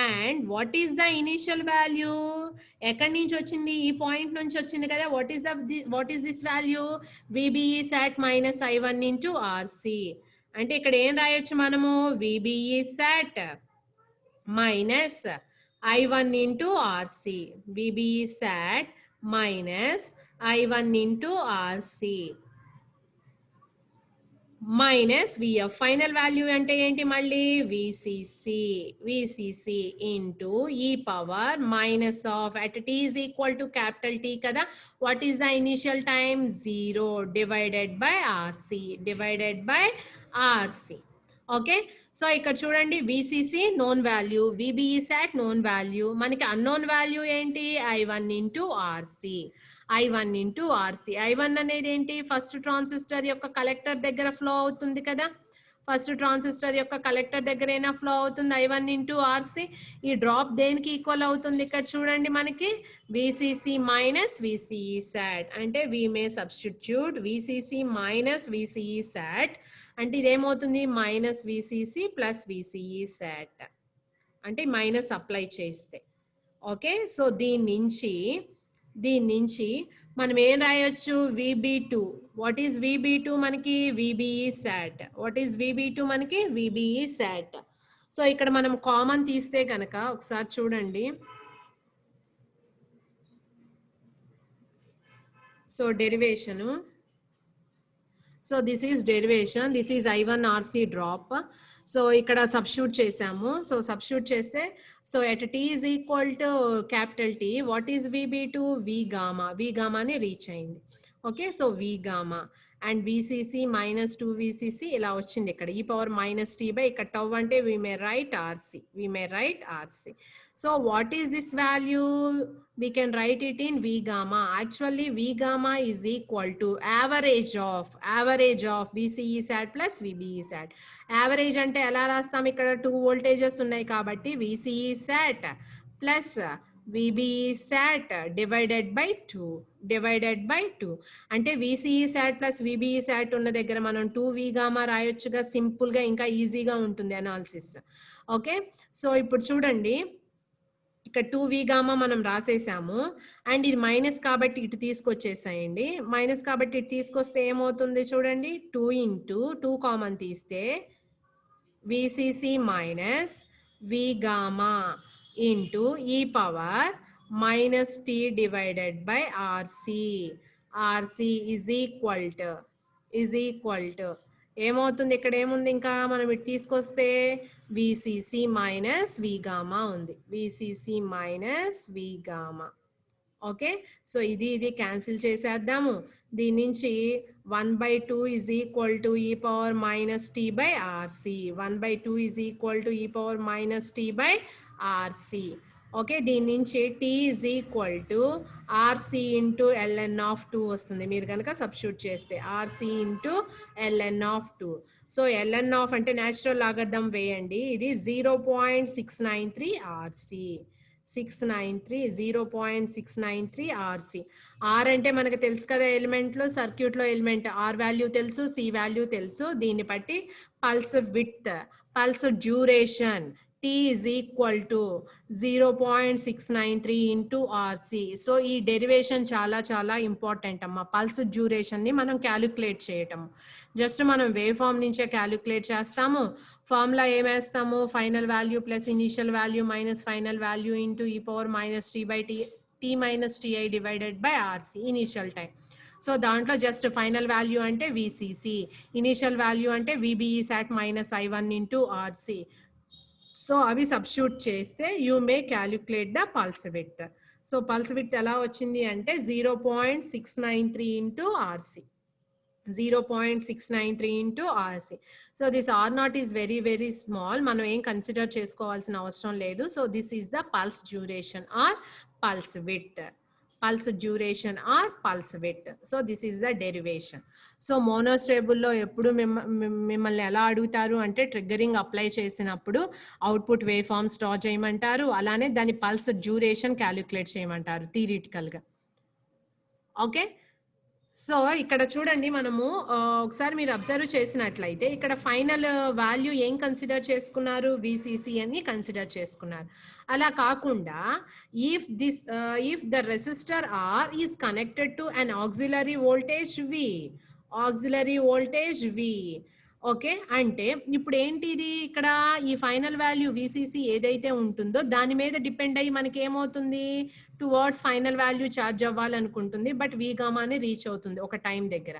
And what is the initial value? ఎక్కడి నుంచి వచ్చింది, ఈ పాయింట్ నుంచి వచ్చింది కదా. what is this value? VBE sat minus I1 into RC. అంటే ఇక్కడ ఏం రాయొచ్చు మనము, VBE sat minus I1 into RC. VBE sat minus I1 into RC minus V F. Final value అంటే ఏంటి మళ్ళీ, VCC into e power minus of at T is equal to capital T కదా. What is the initial time, 0 divided by RC. Okay, so ఇక్కడ చూడండి VCC known value, VBE sat known value, మనకి అన్నోన్ వాల్యూ ఏంటి, I1 into RC. I1 into RC. I1 అనేది ఏంటి, ఫస్ట్ ట్రాన్సిస్టర్ యొక్క కలెక్టర్ దగ్గర ఫ్లో అవుతుంది కదా. ఫస్ట్ ట్రాన్సిస్టర్ యొక్క కలెక్టర్ దగ్గర అయినా ఫ్లో అవుతుంది I1 ఇంటూ ఆర్సి. ఈ డ్రాప్ దేనికి ఈక్వల్ అవుతుంది, ఇక్కడ చూడండి మనకి విసిసి మైనస్ విసిఈ సాట్. అంటే వి మే సబ్స్టిట్యూట్ విసిసి మైనస్ విసిఈ సాట్. అంటే ఇదేమవుతుంది, మైనస్ విసిసి ప్లస్ విసిఈ సాట్, అంటే మైనస్ అప్లై చేస్తే. ఓకే, సో దీని నుంచి మనం ఏం రాయొచ్చు, VB2. వాట్ ఈస్ VB2 మనకి, VBE short. What is VB2 మనకి, VBE సాట్. సో ఇక్కడ మనం కామన్ తీస్తే కనుక ఒకసారి చూడండి. So derivation, so this is derivation, this is I1 RC drop. So ఇక్కడ సబ్స్టిట్యూట్ చేసాము. సో సబ్స్టిట్యూట్ చేస్తే so at T is equal to capital T, what is VB2, V గామాని రీచ్ అయింది. Okay, so V gamma and VCC minus 2 VCC ఇలా వచ్చింది ఇక్కడ, e power minus T by ఇక్కడ టవ్ అంటే we may write RC. So what is this value? We can write it in V gamma. Actually V gamma is equal to average of VCE sat plus VBE sat. Average అంటే ఎలా రాస్తాం, ఇక్కడ 2 వోల్టేజెస్ ఉన్నాయి కాబట్టి VCE sat plus VBE sat divided by 2 అంటే VCE sat plus VBE sat ఉన్న దగ్గర మనం 2V gamma రాయొచ్చుగా, సింపుల్ గా ఇంకా ఈజీగా ఉంటుంది అనాలిసిస్. ఓకే, సో ఇప్పుడు చూడండి ఇక్కడ 2V గామా మనం రాసేసాము అండ్ ఇది మైనస్ కాబట్టి ఇటు తీసుకొచ్చేసాయండి. మైనస్ కాబట్టి ఇటు తీసుకొస్తే ఏమవుతుంది చూడండి, 2 ఇంటూ 2 కామన్ తీస్తే VCC minus V gamma into e power minus T divided by RC is equal to ఏమవుతుంది, ఇక్కడ ఏముంది ఇంకా మనం ఇటు తీసుకొస్తే VCC మైనస్ V గామా ఉంది, VCC minus V gamma. Okay, so ఇది క్యాన్సిల్ చేసేద్దాము. దీని నుంచి 1/2 is equal to e power minus T by RC. 1/2 is equal to e power minus T by RC. Okay, దీని నుంచి T is equal to RC into ln of 2 వస్తుంది మీరు కనుక సబ్స్టిట్యూట్ చేస్తే, RC into ln of 2. So ln of అంటే న్యాచురల్ లాగర్థం వేయండి, ఇది 0.693 RC. 0.693 RC. R అంటే మనకు తెలుసు కదా ఎలిమెంట్లో, సర్క్యూట్లో ఎలిమెంట్ R వాల్యూ తెలుసు, C వాల్యూ తెలుసు. దీన్ని బట్టి pulse width, pulse duration T is equal to 0.693 into RC. So ఈ డెరివేషన్ చాలా చాలా ఇంపార్టెంట్ అమ్మా. పల్స్ డ్యూరేషన్ని మనం క్యాలిక్యులేట్ చేయటం. జస్ట్ మనం వేవ్ ఫామ్ నుంచే క్యాలిక్యులేట్ చేస్తాము. ఫార్ములా ఏమేస్తాము? Final value plus initial value minus final value into e power minus T by T, T minus T I divided by RC initial time. So దాంట్లో జస్ట్ ఫైనల్ వాల్యూ అంటే విసిసి, ఇనిషియల్ వాల్యూ అంటే VBE sat minus I1 into RC. So అవి సబ్స్టిట్యూట్ చేస్తే you may calculate the pulse width. So pulse width ఎలా వచ్చింది అంటే 0.693 into RC, 0.693 into RC. So this are not is very very small, మనం ఏం కన్సిడర్ చేసుకోవాల్సిన అవసరం లేదు. So this is the pulse duration or pulse width, pulse duration or pulse width. So this is the derivation. So మోనోస్టేబుల్లో ఎప్పుడు మిమ్మల్ని ఎలా అడుగుతారు అంటే ట్రిగ్గరింగ్ అప్లై చేసినప్పుడు అవుట్పుట్ వేవ్ ఫార్మ్ స్టోర్ చేయమంటారు, అలానే దాని పల్స్ డ్యూరేషన్ క్యాలిక్యులేట్ చేయమంటారు థియరిటికల్గా. ఓకే, సో ఇక్కడ చూడండి, మనము ఒకసారి మీరు అబ్జర్వ్ చేసినట్లయితే ఇక్కడ ఫైనల్ వాల్యూ ఏం కన్సిడర్ చేసుకున్నారు? విసిసి అని కన్సిడర్ చేసుకున్నారు. అలా కాకుండా if the resistor R is connected to an auxiliary voltage V, auxiliary voltage V. Okay, అంటే ఇప్పుడు ఏంటిది, ఇక్కడ ఈ ఫైనల్ వాల్యూ విసిసి ఏదైతే ఉంటుందో దాని మీద డిపెండ్ అయ్యి మనకి ఏమవుతుంది, టువర్డ్స్ ఫైనల్ వాల్యూ ఛార్జ్ అవ్వాలనుకుంటుంది, బట్ వి గామాని రీచ్ అవుతుంది ఒక టైం దగ్గర.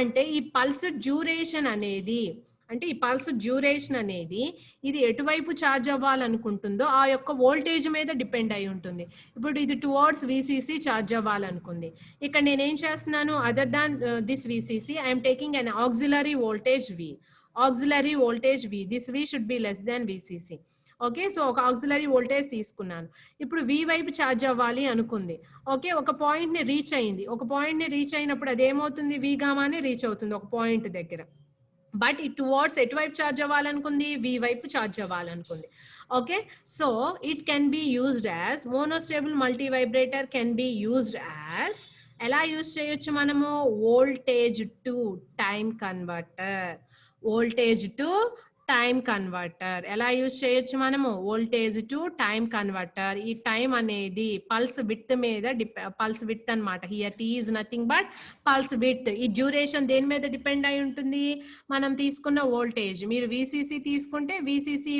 అంటే ఈ పల్స్ డ్యూరేషన్ అనేది, అంటే ఈ పల్స్ డ్యూరేషన్ అనేది ఇది ఎటువైపు ఛార్జ్ అవ్వాలనుకుంటుందో ఆ యొక్క వోల్టేజ్ మీద డిపెండ్ అయి ఉంటుంది. ఇప్పుడు ఇది టువర్డ్స్ విసిసి ఛార్జ్ అవ్వాలనుకుంది. ఇక్కడ నేనేం చేస్తున్నాను, other than this VCC I'm taking an auxiliary voltage V, auxiliary voltage V, this V should be less than VCC. Okay, so ఒక ఆక్సిలరీ వోల్టేజ్ తీసుకున్నాను. ఇప్పుడు వి వైపు ఛార్జ్ అవ్వాలి అనుకుంది. ఓకే, ఒక పాయింట్ ని రీచ్ అయింది. ఒక పాయింట్ ని రీచ్ అయినప్పుడు అదేమవుతుంది, వి గామాని రీచ్ అవుతుంది ఒక పాయింట్ దగ్గర. బట్ ఇట్ టువర్డ్స్ ఎటువైపు ఛార్జ్ అవ్వాలనుకుంది, వి వైపు ఛార్జ్ అవ్వాలనుకుంది. Okay, so it can be used as monostable multivibrator can be used as, ఎలా యూజ్ చేయొచ్చు మనము, voltage to time converter, voltage to time converter ఎలా యూజ్ చేయొచ్చు మనము, వోల్టేజ్ టు టైం కన్వర్టర్. ఈ టైం అనేది పల్స్ విడ్త్ మీద పల్స్ విడ్త్ అనమాట. Here T is nothing but pulse width. ఈ డ్యూరేషన్ దేని మీద డిపెండ్ అయి ఉంటుంది, మనం తీసుకున్న వోల్టేజ్. మీరు విసిసి తీసుకుంటే విసిసి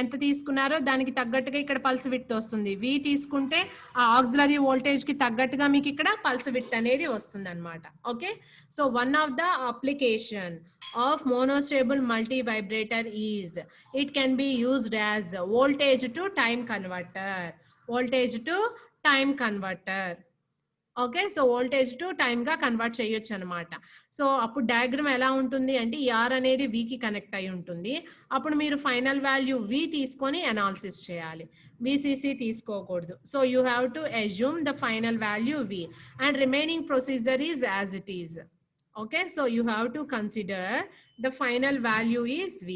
ఎంత తీసుకున్నారో దానికి తగ్గట్టుగా ఇక్కడ పల్స్ విడ్త్ వస్తుంది. వి తీసుకుంటే ఆ ఆక్సిలరీ వోల్టేజ్ కి తగ్గట్టుగా మీకు ఇక్కడ పల్స్ విడ్త్ అనేది వస్తుంది అనమాట. Okay, so one of the application of monostable multi-vibrator is it can be used as voltage to time converter, voltage to time converter. Okay, so voltage to time గా కన్వర్ట్ చేయొచ్చు అనమాట. సో అప్పుడు డయాగ్రామ్ ఎలా ఉంటుంది అంటే ఈ ఆర్ అనేది వికి కనెక్ట్ అయి ఉంటుంది. అప్పుడు మీరు ఫైనల్ వాల్యూ వి తీసుకొని అనాలిసిస్ చేయాలి, విసిసి తీసుకోకూడదు. So you have to assume the final value V and remaining procedure is as it is. Okay, so you have to consider the final value is V.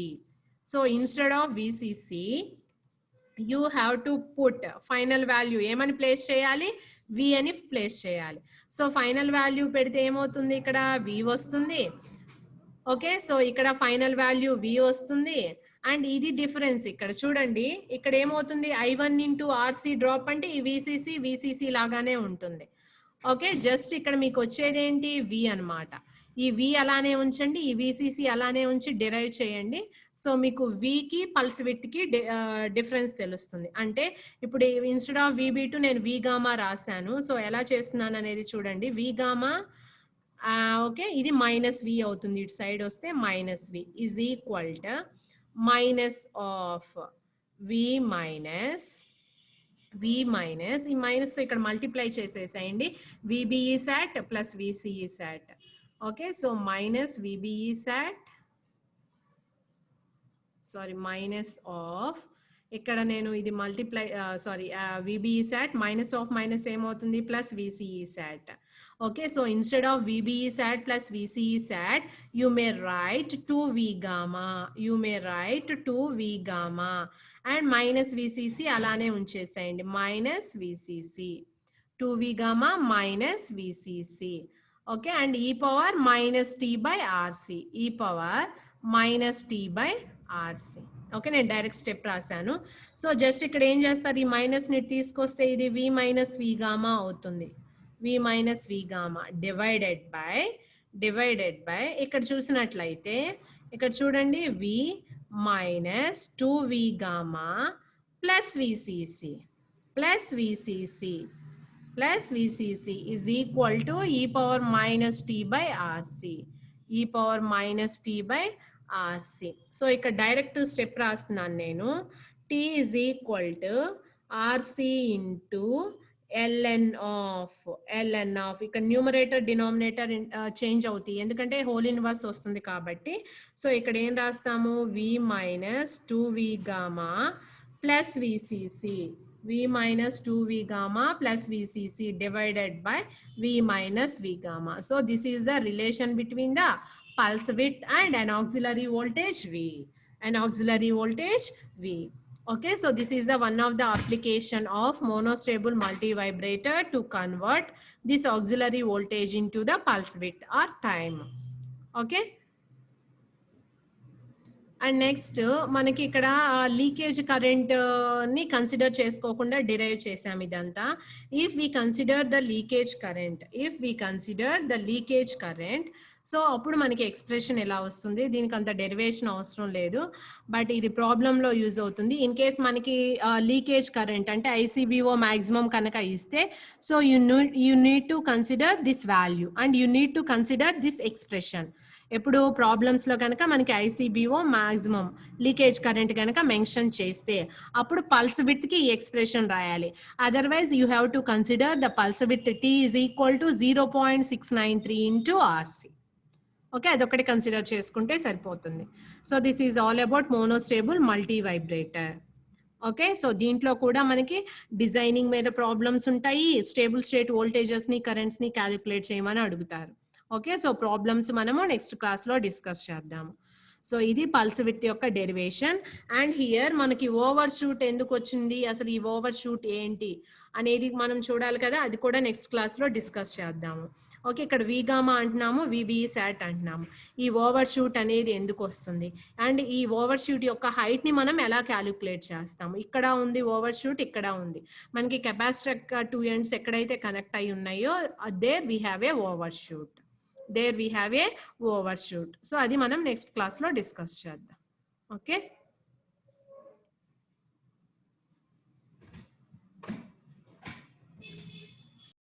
So instead of VCC, you have to put final value ఏమని ప్లేస్ చేయాలి, V అని ప్లేస్ చేయాలి. సో ఫైనల్ వాల్యూ పెడితే ఏమవుతుంది, ఇక్కడ V వస్తుంది. ఓకే, సో ఇక్కడ ఫైనల్ వాల్యూ V వస్తుంది. అండ్ ఇది డిఫరెన్స్ ఇక్కడ చూడండి, ఇక్కడ ఏమవుతుంది, I1 ఇంటూ ఆర్సీ డ్రాప్ అంటే ఈ విసిసి లాగానే ఉంటుంది. ఓకే, జస్ట్ ఇక్కడ మీకు వచ్చేది ఏంటి, వి అనమాట. ఈ వి అలానే ఉంచండి, ఈ విసిసి అలానే ఉంచి డిరైవ్ చేయండి. సో మీకు వికి పల్స్ విడ్త్ కి డిఫరెన్స్ తెలుస్తుంది. అంటే ఇప్పుడు ఇన్స్టెడ్ ఆఫ్ VB2 నేను వి గామా రాశాను. సో ఎలా చేస్తున్నాను అనేది చూడండి, వి గామా ఓకే ఇది మైనస్ వి అవుతుంది, ఇటు సైడ్ వస్తే minus V is equal to minus of V minus ఈ మైనస్ తో ఇక్కడ మల్టిప్లై చేసేసేయండి, VBE sat plus VCE sat. Okay, so minus VBE sat minus of ఇక్కడ నేను ఇది multiply VBE sat minus of minus ఏమవుతుంది, plus VCE sat. Okay, so instead of VBE sat plus VCE sat you may write 2V gamma and minus VCC అలానే ఉంచేసేయండి, minus VCC 2V gamma minus VCC. Okay, and e power minus T by RC, e power minus T by RC. Okay, నేను డైరెక్ట్ స్టెప్ రాశాను. సో జస్ట్ ఇక్కడ ఏం చేస్తారు, ఈ మైనస్ ని తీసుకొస్తే ఇది వి మైనస్ వి గామా అవుతుంది. V minus v gamma divided by ఇక్కడ చూసినట్లయితే ఇక్కడ చూడండి v minus 2v gamma plus VCC is equal to e power minus t by rc. So ఇక్కడ డైరెక్ట్ స్టెప్ రాస్తున్నాను నేను. t is equal to rc into ln of ఇక్కడ న్యూమరేటర్ డినామినేటర్ చేంజ్ అవుతాయి ఎందుకంటే హోల్ ఇన్వర్స్ వస్తుంది కాబట్టి. సో ఇక్కడ ఏం రాస్తాము, v minus 2v gamma plus VCC, v minus 2v gamma plus vcc divided by v minus v gamma. So this is the relation between the pulse width and an auxiliary voltage v. Okay, so this is the one of the application of monostable multivibrator to convert this auxiliary voltage into the pulse width or time. Okay. And next మనకి ఇక్కడ లీకేజ్ కరెంట్ ని కన్సిడర్ చేసుకోకుండా డిరైవ్ చేసాం ఇదంతా. If we consider the leakage current so అప్పుడు మనకి ఎక్స్ప్రెషన్ ఎలా వస్తుంది, దీనికి అంత డెరివేషన్ అవసరం లేదు బట్ ఇది ప్రాబ్లంలో యూజ్ అవుతుంది. ఇన్ కేస్ మనకి లీకేజ్ కరెంట్ అంటే ఐసీబీఓ మ్యాక్సిమం కనుక ఇస్తే so you need to consider this value and you need to consider this expression. ఎప్పుడు ప్రాబ్లమ్స్ లో కనుక మనకి ఐసీబీఓ మాక్సిమం లీకేజ్ కరెంట్ కనుక మెన్షన్ చేస్తే అప్పుడు పల్స్ విడ్త్ కి ఈ ఎక్స్ప్రెషన్ రాయాలి. Otherwise you have to consider the pulse width T is equal to 0.693 into RC. Okay, అదొకటి కన్సిడర్ చేసుకుంటే సరిపోతుంది. So this is all about మోనోస్టేబుల్ multi vibrator. Okay, so దీంట్లో కూడా మనకి డిజైనింగ్ మీద ప్రాబ్లమ్స్ ఉంటాయి, స్టేబుల్ స్టేట్ వోల్టేజెస్ ని కరెంట్స్ ని క్యాలిక్యులేట్ చేయమని అడుగుతారు. ఓకే, సో ప్రాబ్లమ్స్ మనము నెక్స్ట్ క్లాస్లో డిస్కస్ చేద్దాము. సో ఇది పల్స్ విడ్త్ యొక్క డెరివేషన్. అండ్ హియర్ మనకి ఓవర్ షూట్ ఎందుకు వచ్చింది, అసలు ఈ ఓవర్ షూట్ ఏంటి అనేది మనం చూడాలి కదా, అది కూడా నెక్స్ట్ క్లాస్లో డిస్కస్ చేద్దాము. ఓకే, ఇక్కడ వి గామా అంటున్నాము, విబిఈ శాట్ అంటున్నాము. ఈ ఓవర్ షూట్ అనేది ఎందుకు వస్తుంది అండ్ ఈ ఓవర్ షూట్ యొక్క హైట్ ని మనం ఎలా క్యాలిక్యులేట్ చేస్తాము. ఇక్కడ ఉంది ఓవర్ షూట్, ఇక్కడ ఉంది మనకి కెపాసిటర్ 2 ఎండ్స్ ఎక్కడైతే కనెక్ట్ అయి ఉన్నాయో there we have a overshoot. సో అది మనం నెక్స్ట్ క్లాస్లో డిస్కస్ చేద్దాం. ఓకే.